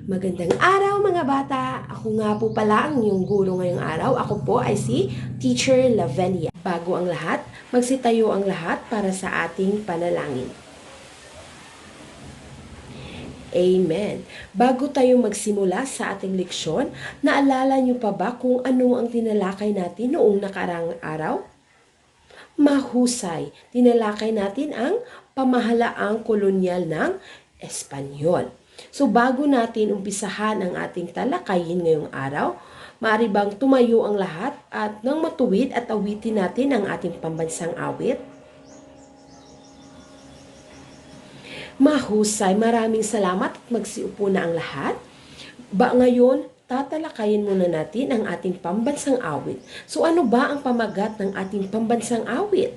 Magandang araw mga bata! Ako nga po pala ang inyong guro ngayong araw. Ako po ay si Teacher Lavelia. Bago ang lahat, magsitayo ang lahat para sa ating panalangin. Amen. Bago tayo magsimula sa ating leksyon, naalala niyo pa ba kung ano ang tinalakay natin noong nakarang araw? Mahusay. Tinalakay natin ang pamahalaang kolonyal ng Espanyol. So bago natin umpisahan ang ating talakayin ngayong araw, maaari bang tumayo ang lahat at nang matuwid at awitin natin ang ating pambansang awit? Mahusay, maraming salamat at magsiupo na ang lahat. Ngayon, tatalakayin muna natin ang ating pambansang awit. So ano ba ang pamagat ng ating pambansang awit?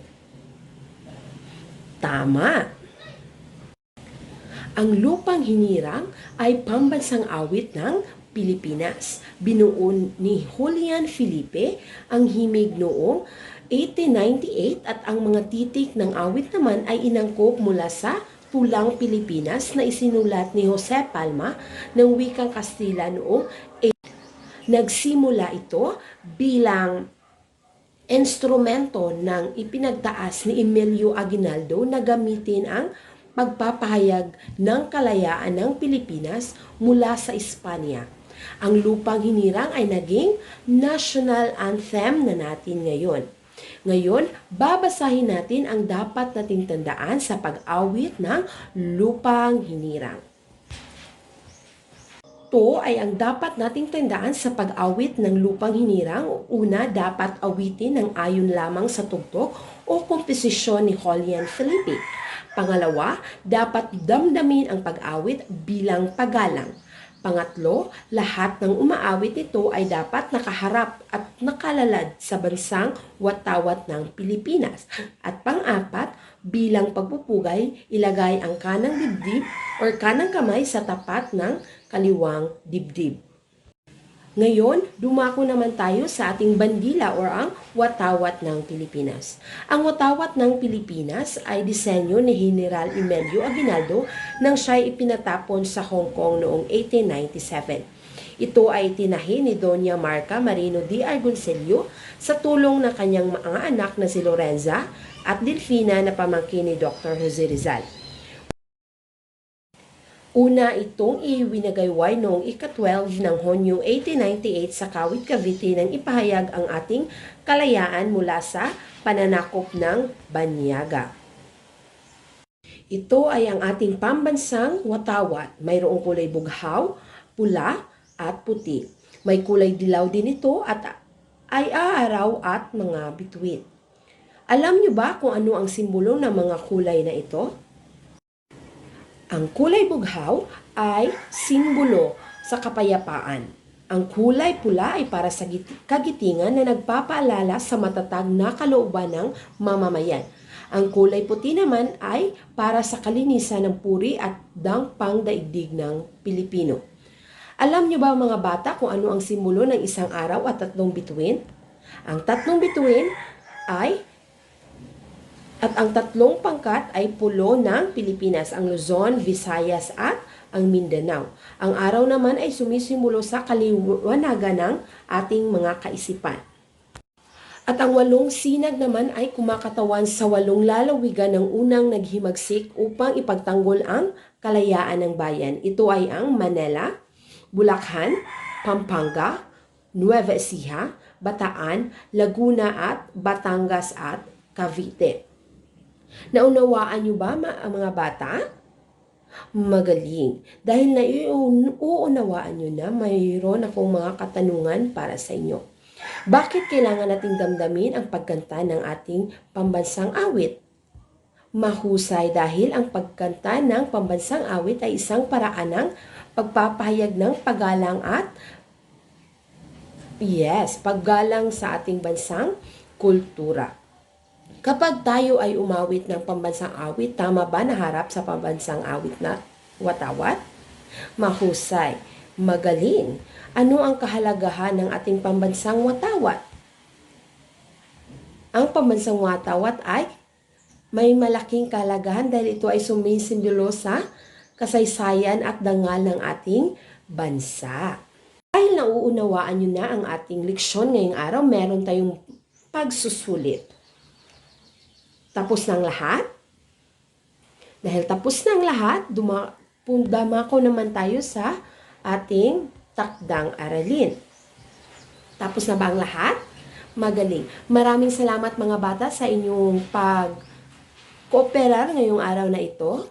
Tama! Ang Lupang Hinirang ay pambansang awit ng Pilipinas. Binuo ni Julian Felipe ang himig noong 1898 at ang mga titik ng awit naman ay inangkop mula sa Tulang Pilipinas na isinulat ni Jose Palma ng wikang Kastila noong nagsimula ito bilang instrumento ng ipinagtaas ni Emilio Aguinaldo na gamitin ang pagpapahayag ng kalayaan ng Pilipinas mula sa Espanya. Ang Lupang Hinirang ay naging national anthem na natin ngayon. Ngayon, babasahin natin ang dapat nating tandaan sa pag-awit ng Lupang Hinirang. Ito ay ang dapat nating tandaan sa pag-awit ng Lupang Hinirang. Una, dapat awitin ng ayon lamang sa tugtog o komposisyon ni Julian Felipe. Pangalawa, dapat damdamin ang pag-awit bilang paggalang. Pangatlo, lahat ng umaawit nito ay dapat nakaharap at nakalalad sa bansang watawat ng Pilipinas. At pang-apat, bilang pagpupugay, ilagay ang kanang dibdib o kanang kamay sa tapat ng kaliwang dibdib. Ngayon, dumako naman tayo sa ating bandila o ang watawat ng Pilipinas. Ang watawat ng Pilipinas ay disenyo ni General Emilio Aguinaldo nang siya'y ipinatapon sa Hong Kong noong 1897. Ito ay tinahi ni Doña Marca Marino de Argoncillo sa tulong ng kanyang mga anak na si Lorenza at Delfina na pamangkin ni Dr. Jose Rizal. Una itong iwinagayway noong ika-12 ng Hunyo 1898 sa Kawit, Cavite nang ipahayag ang ating kalayaan mula sa pananakop ng Banyaga. Ito ay ang ating pambansang watawat. Mayroong kulay bughaw, pula at puti. May kulay dilaw din ito at ay araw at mga bituin. Alam niyo ba kung ano ang simbolo ng mga kulay na ito? Ang kulay bughaw ay simbolo sa kapayapaan. Ang kulay pula ay para sa kagitingan na nagpapaalala sa matatag na kalooban ng mamamayan. Ang kulay puti naman ay para sa kalinisan ng puri at pangdaigdig ng Pilipino. Alam niyo ba mga bata kung ano ang simbolo ng isang araw at tatlong bituin? Ang tatlong bituin at ang tatlong pangkat ay pulo ng Pilipinas, ang Luzon, Visayas at ang Mindanao. Ang araw naman ay sumisimbolo sa kaliwanagan ng ating mga kaisipan. At ang walong sinag naman ay kumakatawan sa walong lalawigan ng unang naghimagsik upang ipagtanggol ang kalayaan ng bayan. Ito ay ang Manila, Bulacan, Pampanga, Nueva Ecija, Bataan, Laguna at Batangas at Cavite. Naunawaan niyo ba mga bata? Magaling. Dahil nauunawaan niyo na, mayroon akong mga katanungan para sa inyo. Bakit kailangan nating damdamin ang pagkanta ng ating pambansang awit? Mahusay dahil ang pagkanta ng pambansang awit ay isang paraan ng pagpapahayag ng paggalang at paggalang sa ating bansang kultura. Kapag tayo ay umawit ng pambansang awit, tama ba na harap sa pambansang awit na watawat? Mahusay, magaling. Ano ang kahalagahan ng ating pambansang watawat? Ang pambansang watawat ay may malaking kahalagahan dahil ito ay sumisimbolo sa kasaysayan at dangal ng ating bansa. Dahil nauunawaan nyo na ang ating leksyon ngayong araw, meron tayong pagsusulit. Tapos ng lahat? Dahil tapos ng lahat, dumako naman tayo sa ating takdang aralin. Tapos na ba ang lahat? Magaling. Maraming salamat mga bata sa inyong pag-kooperar ngayong araw na ito.